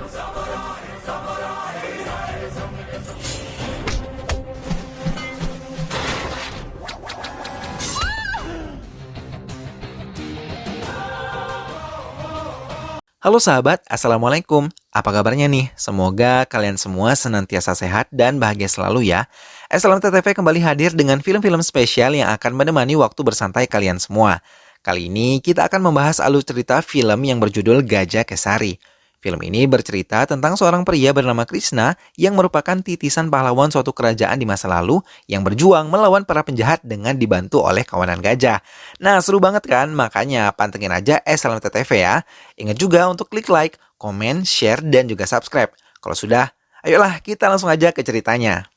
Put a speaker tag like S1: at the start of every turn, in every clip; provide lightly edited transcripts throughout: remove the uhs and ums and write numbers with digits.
S1: Halo sahabat, Assalamualaikum. Apa kabarnya nih? Semoga kalian semua senantiasa sehat dan bahagia selalu ya. SLM kembali hadir dengan film-film spesial yang akan menemani waktu bersantai kalian semua. Kali ini kita akan membahas alur cerita film yang berjudul Gajah Kesari. Film ini bercerita tentang seorang pria bernama Krishna yang merupakan titisan pahlawan suatu kerajaan di masa lalu yang berjuang melawan para penjahat dengan dibantu oleh kawanan gajah. Nah, seru banget kan? Makanya pantengin aja SLMTTV ya. Ingat juga untuk klik like, komen, share, dan juga subscribe. Kalau sudah, ayolah kita langsung aja ke ceritanya.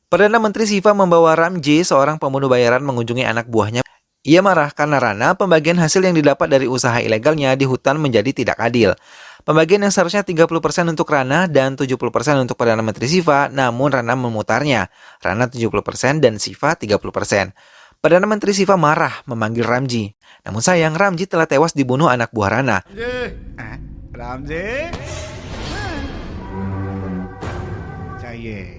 S1: Perdana Menteri Shiva membawa Ramji, seorang pembunuh bayaran, mengunjungi anak buahnya. Ia marah karena Rana, pembagian hasil yang didapat dari usaha ilegalnya di hutan menjadi tidak adil. Pembagian yang seharusnya 30% untuk Rana dan 70% untuk Perdana Menteri Shiva, namun Rana memutarnya. Rana 70% dan Shiva 30%. Perdana Menteri Shiva marah memanggil Ramji. Namun sayang, Ramji telah tewas dibunuh anak buah Rana.
S2: Ramji? चाहिए.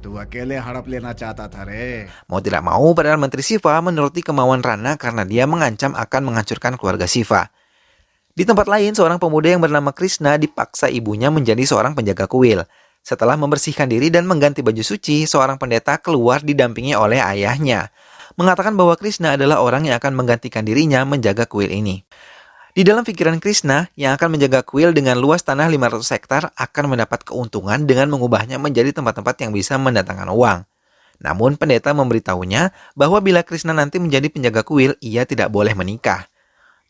S2: तू अकेले हड़प लेना चाहता था रे.
S1: Mau tidak mau, Perdana Menteri Shiva menuruti kemauan Rana karena dia mengancam akan menghancurkan keluarga Shiva. Di tempat lain, seorang pemuda yang bernama Krishna dipaksa ibunya menjadi seorang penjaga kuil. Setelah membersihkan diri dan mengganti baju suci, seorang pendeta keluar didampingi oleh ayahnya, mengatakan bahwa Krishna adalah orang yang akan menggantikan dirinya menjaga kuil ini. Di dalam pikiran Krishna, yang akan menjaga kuil dengan luas tanah 500 hektar akan mendapat keuntungan dengan mengubahnya menjadi tempat-tempat yang bisa mendatangkan uang. Namun pendeta memberitahunya bahwa bila Krishna nanti menjadi penjaga kuil, ia tidak boleh menikah.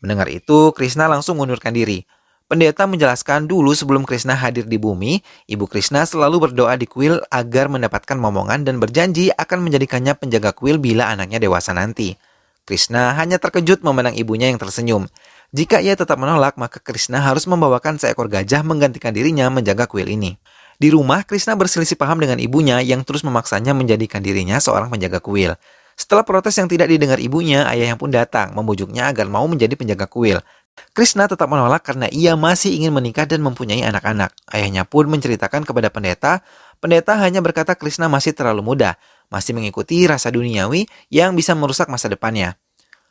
S1: Mendengar itu, Krishna langsung mengundurkan diri. Pendeta menjelaskan dulu sebelum Krishna hadir di bumi, ibu Krishna selalu berdoa di kuil agar mendapatkan momongan dan berjanji akan menjadikannya penjaga kuil bila anaknya dewasa nanti. Krishna hanya terkejut memandang ibunya yang tersenyum. Jika ia tetap menolak, maka Krishna harus membawakan seekor gajah menggantikan dirinya menjaga kuil ini. Di rumah, Krishna berselisih paham dengan ibunya yang terus memaksanya menjadikan dirinya seorang penjaga kuil. Setelah protes yang tidak didengar ibunya, ayahnya pun datang membujuknya agar mau menjadi penjaga kuil. Krishna tetap menolak karena ia masih ingin menikah dan mempunyai anak-anak. Ayahnya pun menceritakan kepada pendeta. Pendeta hanya berkata Krishna masih terlalu muda, masih mengikuti rasa duniawi yang bisa merusak masa depannya.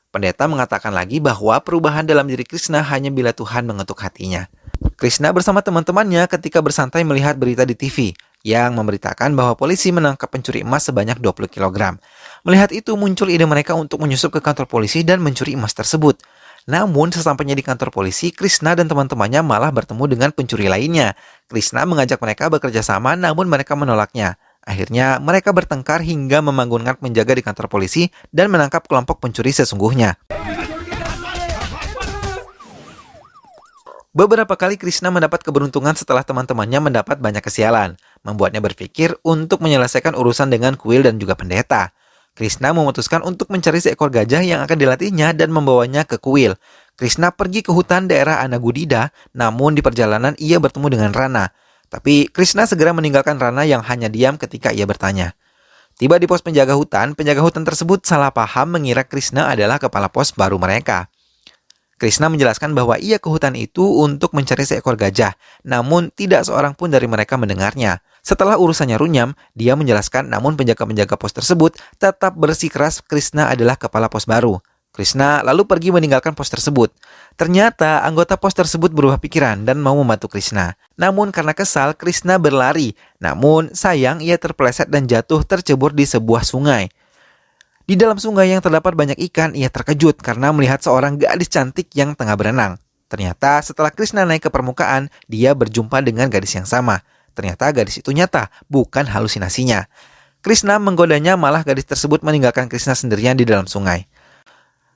S1: Pendeta mengatakan lagi bahwa perubahan dalam diri Krishna hanya bila Tuhan mengetuk hatinya. Krishna bersama teman-temannya ketika bersantai melihat berita di TV yang memberitakan bahwa polisi menangkap pencuri emas sebanyak 20 kg. Melihat itu muncul ide mereka untuk menyusup ke kantor polisi dan mencuri emas tersebut. Namun sesampainya di kantor polisi, Krishna dan teman-temannya malah bertemu dengan pencuri lainnya. Krishna mengajak mereka bekerja sama namun mereka menolaknya. Akhirnya mereka bertengkar hingga membangunkan penjaga di kantor polisi dan menangkap kelompok pencuri sesungguhnya. Beberapa kali Krishna mendapat keberuntungan setelah teman-temannya mendapat banyak kesialan, membuatnya berpikir untuk menyelesaikan urusan dengan kuil dan juga pendeta. Krishna memutuskan untuk mencari seekor gajah yang akan dilatihnya dan membawanya ke kuil. Krishna pergi ke hutan daerah Anagudida, namun di perjalanan ia bertemu dengan Rana. Tapi Krishna segera meninggalkan Rana yang hanya diam ketika ia bertanya. Tiba di pos penjaga hutan tersebut salah paham mengira Krishna adalah kepala pos baru mereka. Krishna menjelaskan bahwa ia ke hutan itu untuk mencari seekor gajah, namun tidak seorang pun dari mereka mendengarnya. Setelah urusannya runyam, dia menjelaskan namun penjaga-penjaga pos tersebut tetap bersikeras Krishna adalah kepala pos baru. Krishna lalu pergi meninggalkan pos tersebut. Ternyata anggota pos tersebut berubah pikiran dan mau membantu Krishna. Namun karena kesal, Krishna berlari. Namun sayang ia terpeleset dan jatuh tercebur di sebuah sungai. Di dalam sungai yang terdapat banyak ikan, ia terkejut karena melihat seorang gadis cantik yang tengah berenang. Ternyata setelah Krishna naik ke permukaan, dia berjumpa dengan gadis yang sama. Ternyata gadis itu nyata, bukan halusinasinya. Krishna menggodanya, malah gadis tersebut meninggalkan Krishna sendirian di dalam sungai.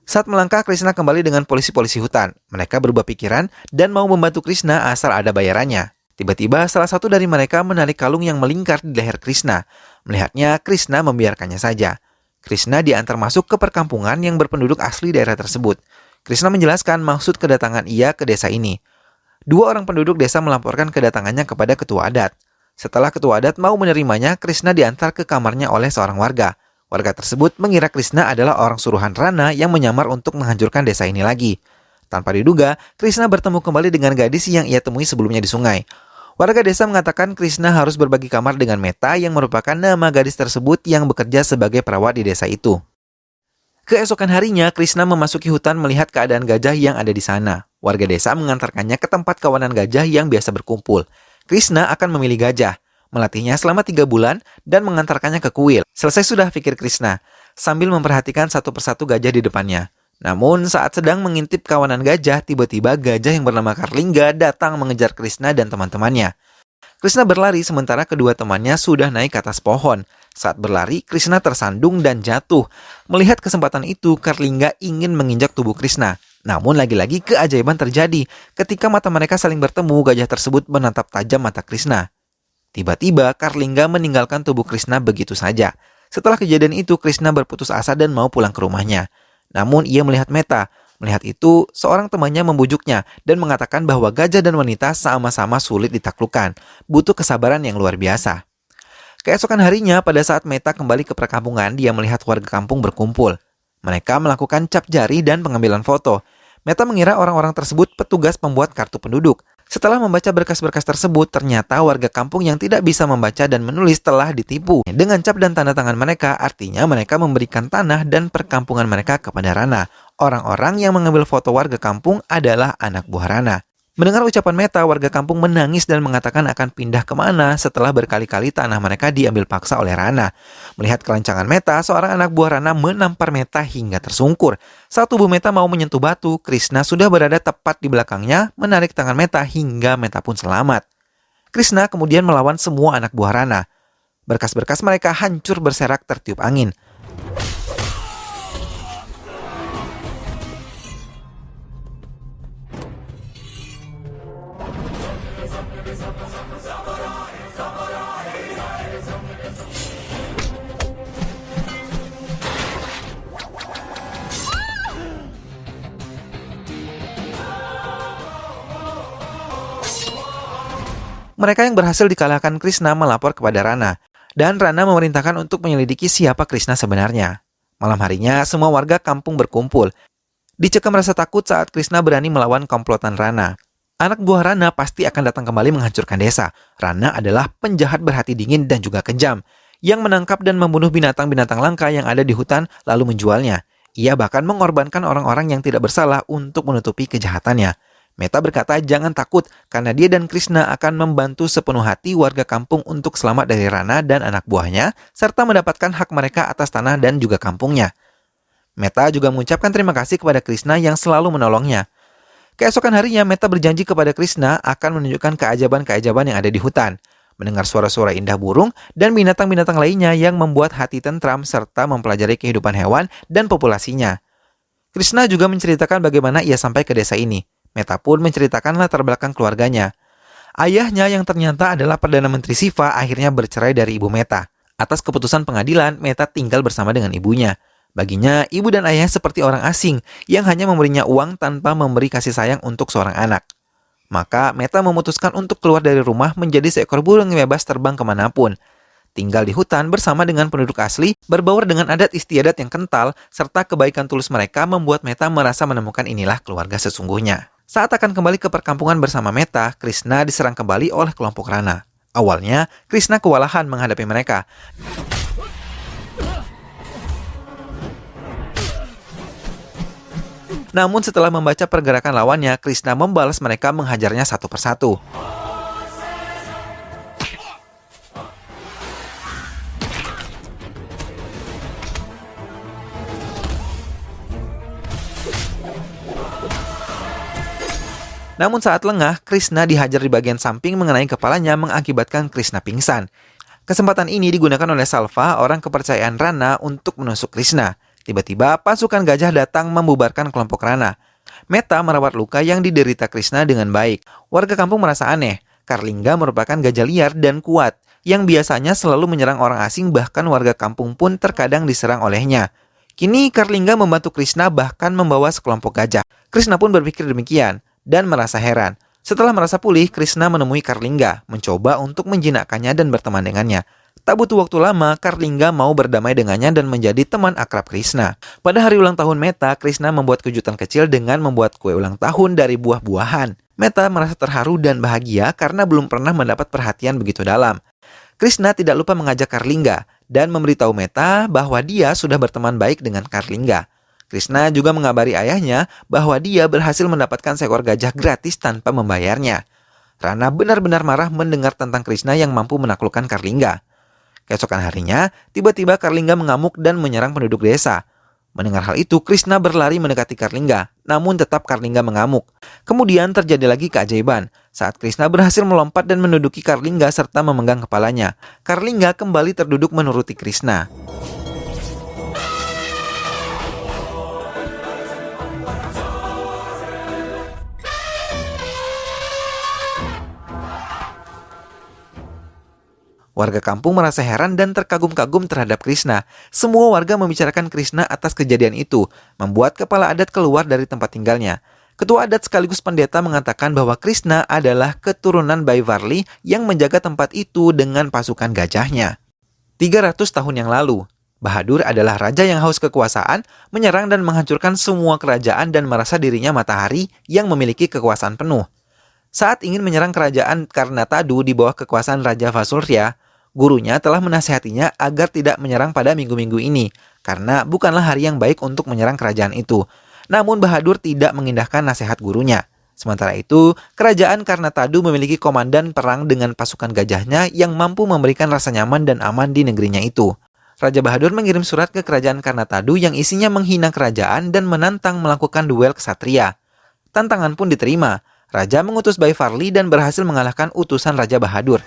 S1: Saat melangkah, Krishna kembali dengan polisi-polisi hutan. Mereka berubah pikiran dan mau membantu Krishna asal ada bayarannya. Tiba-tiba salah satu dari mereka menarik kalung yang melingkar di leher Krishna. Melihatnya, Krishna membiarkannya saja. Krishna diantar masuk ke perkampungan yang berpenduduk asli daerah tersebut. Krishna menjelaskan maksud kedatangan ia ke desa ini. Dua orang penduduk desa melaporkan kedatangannya kepada ketua adat. Setelah ketua adat mau menerimanya, Krishna diantar ke kamarnya oleh seorang warga. Warga tersebut mengira Krishna adalah orang suruhan Rana yang menyamar untuk menghancurkan desa ini lagi. Tanpa diduga, Krishna bertemu kembali dengan gadis yang ia temui sebelumnya di sungai. Warga desa mengatakan Krishna harus berbagi kamar dengan Meta yang merupakan nama gadis tersebut yang bekerja sebagai perawat di desa itu. Keesokan harinya, Krishna memasuki hutan melihat keadaan gajah yang ada di sana. Warga desa mengantarkannya ke tempat kawanan gajah yang biasa berkumpul. Krishna akan memilih gajah, melatihnya selama 3 bulan, dan mengantarkannya ke kuil. Selesai sudah, pikir Krishna, sambil memperhatikan satu persatu gajah di depannya. Namun, saat sedang mengintip kawanan gajah, tiba-tiba gajah yang bernama Karlingga datang mengejar Krishna dan teman-temannya. Krishna berlari sementara kedua temannya sudah naik ke atas pohon. Saat berlari, Krishna tersandung dan jatuh. Melihat kesempatan itu, Karlingga ingin menginjak tubuh Krishna. Namun lagi-lagi keajaiban terjadi. Ketika mata mereka saling bertemu, gajah tersebut menatap tajam mata Krishna. Tiba-tiba, Karlingga meninggalkan tubuh Krishna begitu saja. Setelah kejadian itu, Krishna berputus asa dan mau pulang ke rumahnya. Namun ia melihat Meta. Melihat itu, seorang temannya membujuknya dan mengatakan bahwa gajah dan wanita sama-sama sulit ditaklukkan. Butuh kesabaran yang luar biasa. Keesokan harinya, pada saat Meta kembali ke perkampungan, dia melihat warga kampung berkumpul. Mereka melakukan cap jari dan pengambilan foto. Meta mengira orang-orang tersebut petugas pembuat kartu penduduk. Setelah membaca berkas-berkas tersebut, ternyata warga kampung yang tidak bisa membaca dan menulis telah ditipu. Dengan cap dan tanda tangan mereka, artinya mereka memberikan tanah dan perkampungan mereka kepada Rana. Orang-orang yang mengambil foto warga kampung adalah anak buah Rana. Mendengar ucapan Meta, warga kampung menangis dan mengatakan akan pindah kemana setelah berkali-kali tanah mereka diambil paksa oleh Rana. Melihat kelancangan Meta, seorang anak buah Rana menampar Meta hingga tersungkur. Saat tubuh Meta mau menyentuh batu, Krishna sudah berada tepat di belakangnya, menarik tangan Meta hingga Meta pun selamat. Krishna kemudian melawan semua anak buah Rana. Berkas-berkas mereka hancur berserak tertiup angin. Mereka yang berhasil dikalahkan Krishna melapor kepada Rana, dan Rana memerintahkan untuk menyelidiki siapa Krishna sebenarnya. Malam harinya, semua warga kampung berkumpul. Dicekam rasa takut saat Krishna berani melawan komplotan Rana. Anak buah Rana pasti akan datang kembali menghancurkan desa. Rana adalah penjahat berhati dingin dan juga kejam, yang menangkap dan membunuh binatang-binatang langka yang ada di hutan lalu menjualnya. Ia bahkan mengorbankan orang-orang yang tidak bersalah untuk menutupi kejahatannya. Meta berkata jangan takut karena dia dan Krishna akan membantu sepenuh hati warga kampung untuk selamat dari Rana dan anak buahnya, serta mendapatkan hak mereka atas tanah dan juga kampungnya. Meta juga mengucapkan terima kasih kepada Krishna yang selalu menolongnya. Keesokan harinya, Meta berjanji kepada Krishna akan menunjukkan keajaiban-keajaiban yang ada di hutan. Mendengar suara-suara indah burung dan binatang-binatang lainnya yang membuat hati tentram serta mempelajari kehidupan hewan dan populasinya. Krishna juga menceritakan bagaimana ia sampai ke desa ini. Meta pun menceritakan latar belakang keluarganya. Ayahnya yang ternyata adalah Perdana Menteri Shiva akhirnya bercerai dari ibu Meta. Atas keputusan pengadilan, Meta tinggal bersama dengan ibunya. Baginya, ibu dan ayah seperti orang asing yang hanya memberinya uang tanpa memberi kasih sayang untuk seorang anak. Maka Meta memutuskan untuk keluar dari rumah menjadi seekor burung yang bebas terbang kemanapun. Tinggal di hutan bersama dengan penduduk asli, berbaur dengan adat istiadat yang kental, serta kebaikan tulus mereka membuat Meta merasa menemukan inilah keluarga sesungguhnya. Saat akan kembali ke perkampungan bersama Meta, Krishna diserang kembali oleh kelompok Rana. Awalnya, Krishna kewalahan menghadapi mereka. Namun setelah membaca pergerakan lawannya, Krishna membalas mereka menghajarnya satu persatu. Namun saat lengah, Krishna dihajar di bagian samping mengenai kepalanya mengakibatkan Krishna pingsan. Kesempatan ini digunakan oleh Salva, orang kepercayaan Rana, untuk menusuk Krishna. Tiba-tiba pasukan gajah datang membubarkan kelompok Rana. Meta merawat luka yang diderita Krishna dengan baik. Warga kampung merasa aneh. Karlingga merupakan gajah liar dan kuat, yang biasanya selalu menyerang orang asing, bahkan warga kampung pun terkadang diserang olehnya. Kini Karlingga membantu Krishna bahkan membawa sekelompok gajah. Krishna pun berpikir demikian dan merasa heran. Setelah merasa pulih, Krishna menemui Karlingga, mencoba untuk menjinakkannya dan berteman dengannya. Tak butuh waktu lama, Karlingga mau berdamai dengannya dan menjadi teman akrab Krishna. Pada hari ulang tahun Meta, Krishna membuat kejutan kecil dengan membuat kue ulang tahun dari buah-buahan. Meta merasa terharu dan bahagia karena belum pernah mendapat perhatian begitu dalam. Krishna tidak lupa mengajak Karlingga dan memberitahu Meta bahwa dia sudah berteman baik dengan Karlingga. Krishna juga mengabari ayahnya bahwa dia berhasil mendapatkan seekor gajah gratis tanpa membayarnya. Rana benar-benar marah mendengar tentang Krishna yang mampu menaklukkan Karlingga. Keesokan harinya, tiba-tiba Karlingga mengamuk dan menyerang penduduk desa. Mendengar hal itu, Krishna berlari mendekati Karlingga, namun tetap Karlingga mengamuk. Kemudian terjadi lagi keajaiban, saat Krishna berhasil melompat dan menduduki Karlingga serta memegang kepalanya. Karlingga kembali terduduk menuruti Krishna. Warga kampung merasa heran dan terkagum-kagum terhadap Krishna. Semua warga membicarakan Krishna atas kejadian itu, membuat kepala adat keluar dari tempat tinggalnya. Ketua adat sekaligus pendeta mengatakan bahwa Krishna adalah keturunan Baivarli yang menjaga tempat itu dengan pasukan gajahnya. 300 tahun yang lalu, Bahadur adalah raja yang haus kekuasaan, menyerang dan menghancurkan semua kerajaan dan merasa dirinya matahari yang memiliki kekuasaan penuh. Saat ingin menyerang kerajaan Karnatadu di bawah kekuasaan Raja Vasurya, gurunya telah menasihatinya agar tidak menyerang pada minggu-minggu ini, karena bukanlah hari yang baik untuk menyerang kerajaan itu. Namun Bahadur tidak mengindahkan nasihat gurunya. Sementara itu, kerajaan Karnatadu memiliki komandan perang dengan pasukan gajahnya yang mampu memberikan rasa nyaman dan aman di negerinya itu. Raja Bahadur mengirim surat ke kerajaan Karnatadu yang isinya menghina kerajaan dan menantang melakukan duel ksatria. Tantangan pun diterima. Raja mengutus Baivarli dan berhasil mengalahkan utusan Raja Bahadur.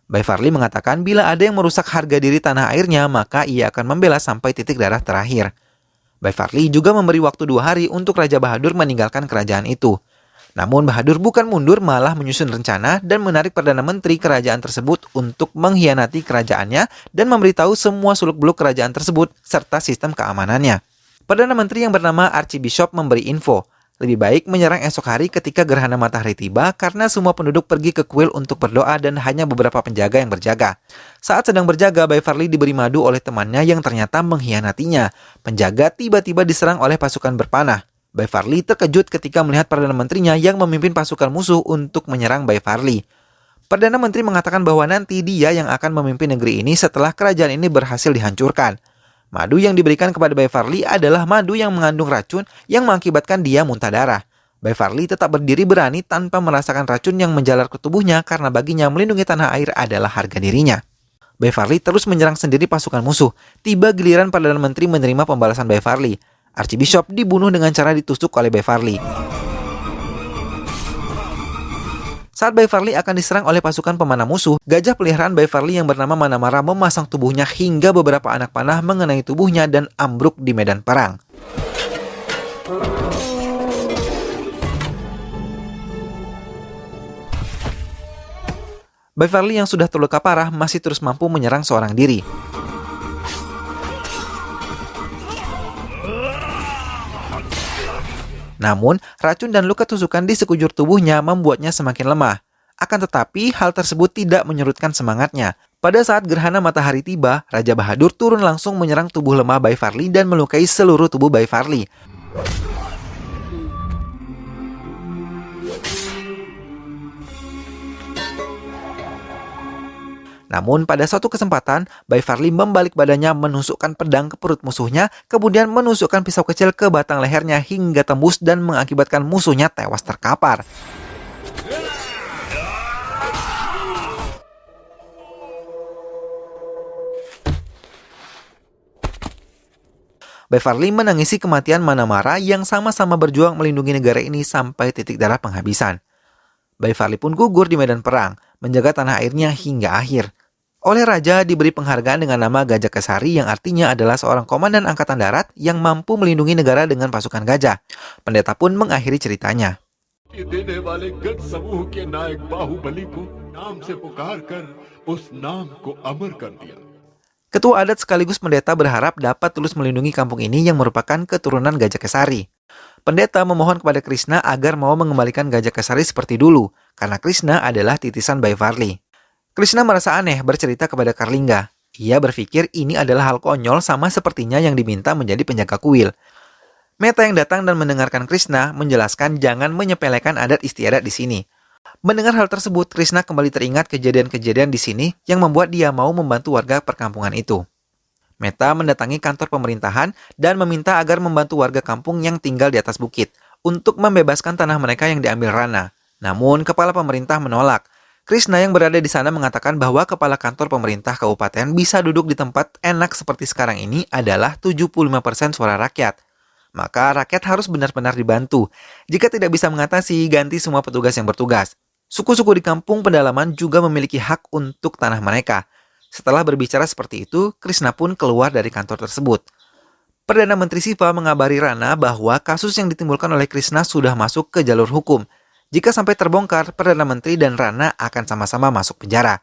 S1: Baivarli mengatakan bila ada yang merusak harga diri tanah airnya, maka ia akan membela sampai titik darah terakhir. Baivarli juga memberi waktu 2 hari untuk Raja Bahadur meninggalkan kerajaan itu. Namun Bahadur bukan mundur, malah menyusun rencana dan menarik Perdana Menteri kerajaan tersebut untuk mengkhianati kerajaannya dan memberitahu semua seluk-beluk kerajaan tersebut serta sistem keamanannya. Perdana Menteri yang bernama Archbishop memberi info, lebih baik menyerang esok hari ketika gerhana matahari tiba karena semua penduduk pergi ke kuil untuk berdoa dan hanya beberapa penjaga yang berjaga. Saat sedang berjaga, Baivarli diberi madu oleh temannya yang ternyata mengkhianatinya. Penjaga tiba-tiba diserang oleh pasukan berpanah. Baivarli terkejut ketika melihat Perdana Menterinya yang memimpin pasukan musuh untuk menyerang Baivarli. Perdana Menteri mengatakan bahwa nanti dia yang akan memimpin negeri ini setelah kerajaan ini berhasil dihancurkan. Madu yang diberikan kepada Baivarli adalah madu yang mengandung racun yang mengakibatkan dia muntah darah. Baivarli tetap berdiri berani tanpa merasakan racun yang menjalar ke tubuhnya karena baginya melindungi tanah air adalah harga dirinya. Baivarli terus menyerang sendiri pasukan musuh. Tiba giliran Perdana Menteri menerima pembalasan Baivarli. Archbishop dibunuh dengan cara ditusuk oleh Baivarli. Saat Baivarli akan diserang oleh pasukan pemanah musuh, gajah peliharaan Baivarli yang bernama Manamara memasang tubuhnya hingga beberapa anak panah mengenai tubuhnya dan ambruk di medan perang. Baivarli yang sudah terluka parah masih terus mampu menyerang seorang diri. Namun, racun dan luka tusukan di sekujur tubuhnya membuatnya semakin lemah. Akan tetapi, hal tersebut tidak menyurutkan semangatnya. Pada saat gerhana matahari tiba, Raja Bahadur turun langsung menyerang tubuh lemah Baivarli dan melukai seluruh tubuh Baivarli. Namun pada suatu kesempatan, Baivarli membalik badannya menusukkan pedang ke perut musuhnya, kemudian menusukkan pisau kecil ke batang lehernya hingga tembus dan mengakibatkan musuhnya tewas terkapar. Baivarli menangisi kematian Manamara yang sama-sama berjuang melindungi negara ini sampai titik darah penghabisan. Baivarli pun gugur di medan perang, menjaga tanah airnya hingga akhir. Oleh raja diberi penghargaan dengan nama Gajah Kesari yang artinya adalah seorang komandan angkatan darat yang mampu melindungi negara dengan pasukan gajah. Pendeta pun mengakhiri ceritanya.
S3: देने वाले गढ़ समूह के नायक बाहुबली को नाम से पुकार कर उस नाम को अमर कर दिया।
S1: Ketua adat sekaligus pendeta berharap dapat terus melindungi kampung ini yang merupakan keturunan Gajah Kesari. Pendeta memohon kepada Krishna agar mau mengembalikan Gajah Kesari seperti dulu, karena Krishna adalah titisan Bayi Varli. Krishna merasa aneh bercerita kepada Karlingga. Ia berpikir ini adalah hal konyol sama sepertinya yang diminta menjadi penjaga kuil. Meta yang datang dan mendengarkan Krishna menjelaskan jangan menyepelekan adat istiadat di sini. Mendengar hal tersebut, Krishna kembali teringat kejadian-kejadian di sini yang membuat dia mau membantu warga perkampungan itu. Meta mendatangi kantor pemerintahan dan meminta agar membantu warga kampung yang tinggal di atas bukit untuk membebaskan tanah mereka yang diambil Rana. Namun, kepala pemerintah menolak. Krishna yang berada di sana mengatakan bahwa kepala kantor pemerintah kabupaten bisa duduk di tempat enak seperti sekarang ini adalah 75% suara rakyat. Maka rakyat harus benar-benar dibantu. Jika tidak bisa mengatasi, ganti semua petugas yang bertugas. Suku-suku di kampung pedalaman juga memiliki hak untuk tanah mereka. Setelah berbicara seperti itu, Krishna pun keluar dari kantor tersebut. Perdana Menteri Shiva mengabari Rana bahwa kasus yang ditimbulkan oleh Krishna sudah masuk ke jalur hukum. Jika sampai terbongkar, Perdana Menteri dan Rana akan sama-sama masuk penjara.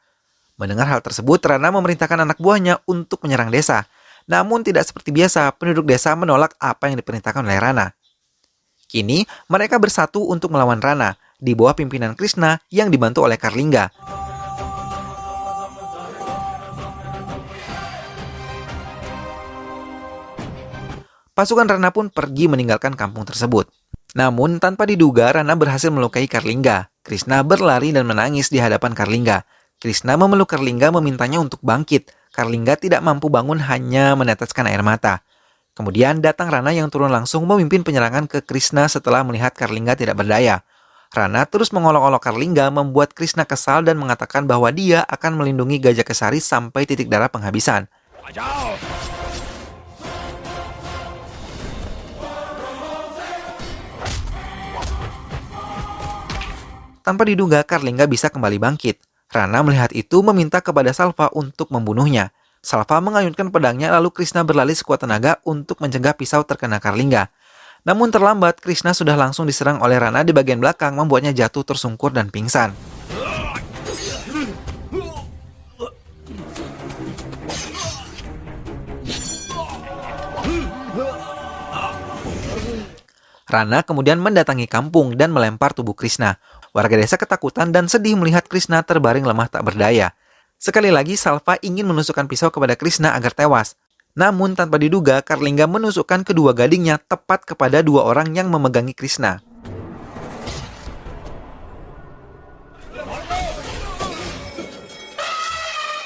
S1: Mendengar hal tersebut, Rana memerintahkan anak buahnya untuk menyerang desa. Namun tidak seperti biasa, penduduk desa menolak apa yang diperintahkan oleh Rana. Kini, mereka bersatu untuk melawan Rana, di bawah pimpinan Krishna yang dibantu oleh Karlingga. Pasukan Rana pun pergi meninggalkan kampung tersebut. Namun, tanpa diduga, Rana berhasil melukai Karlingga. Krishna berlari dan menangis di hadapan Karlingga. Krishna memeluk Karlingga memintanya untuk bangkit. Karlingga tidak mampu bangun, hanya meneteskan air mata. Kemudian datang Rana yang turun langsung memimpin penyerangan ke Krishna setelah melihat Karlingga tidak berdaya. Rana terus mengolok-olok Karlingga, membuat Krishna kesal dan mengatakan bahwa dia akan melindungi Gajah Kesari sampai titik darah penghabisan. Tanpa diduga, Karlingga bisa kembali bangkit. Rana melihat itu meminta kepada Salva untuk membunuhnya. Salva mengayunkan pedangnya lalu Krishna berlari sekuat tenaga untuk mencegah pisau terkena Karlingga. Namun terlambat, Krishna sudah langsung diserang oleh Rana di bagian belakang, membuatnya jatuh tersungkur dan pingsan. Rana kemudian mendatangi kampung dan melempar tubuh Krishna. Warga desa ketakutan dan sedih melihat Krishna terbaring lemah tak berdaya. Sekali lagi, Salva ingin menusukkan pisau kepada Krishna agar tewas. Namun tanpa diduga, Karlingga menusukkan kedua gadingnya tepat kepada dua orang yang memegangi Krishna.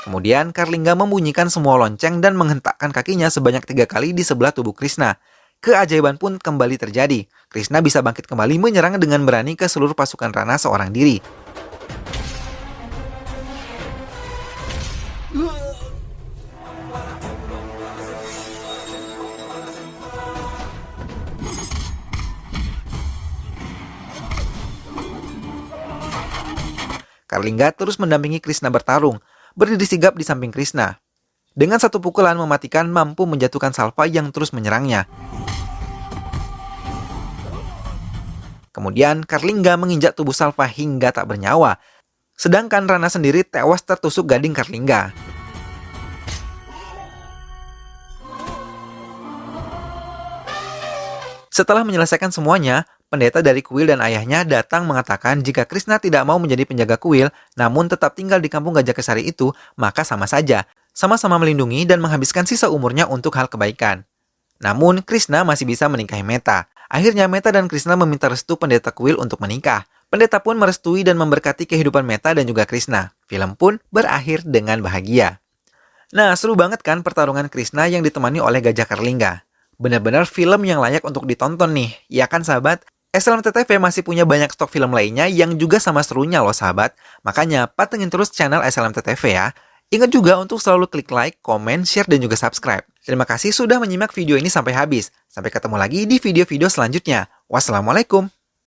S1: Kemudian Karlingga membunyikan semua lonceng dan menghentakkan kakinya sebanyak 3 kali di sebelah tubuh Krishna. Keajaiban pun kembali terjadi. Krishna bisa bangkit kembali menyerang dengan berani ke seluruh pasukan Rana seorang diri. Karlingga terus mendampingi Krishna bertarung, berdiri sigap di samping Krishna. Dengan satu pukulan mematikan mampu menjatuhkan Salva yang terus menyerangnya. Kemudian Karlingga menginjak tubuh Salva hingga tak bernyawa. Sedangkan Rana sendiri tewas tertusuk gading Karlingga. Setelah menyelesaikan semuanya, pendeta dari kuil dan ayahnya datang mengatakan jika Krishna tidak mau menjadi penjaga kuil, namun tetap tinggal di kampung Gajah Kesari itu, maka sama saja, sama-sama melindungi dan menghabiskan sisa umurnya untuk hal kebaikan. Namun, Krishna masih bisa menikahi Meta. Akhirnya Meta dan Krishna meminta restu pendeta kuil untuk menikah. Pendeta pun merestui dan memberkati kehidupan Meta dan juga Krishna. Film pun berakhir dengan bahagia. Nah, seru banget kan pertarungan Krishna yang ditemani oleh Gajah Karlingga. Benar-benar film yang layak untuk ditonton nih, ya kan sahabat? SLMTTV masih punya banyak stok film lainnya yang juga sama serunya loh sahabat. Makanya patengin terus channel SLMTTV ya. Ingat juga untuk selalu klik like, komen, share, dan juga subscribe. Terima kasih sudah menyimak video ini sampai habis. Sampai ketemu lagi di video-video selanjutnya. Wassalamualaikum.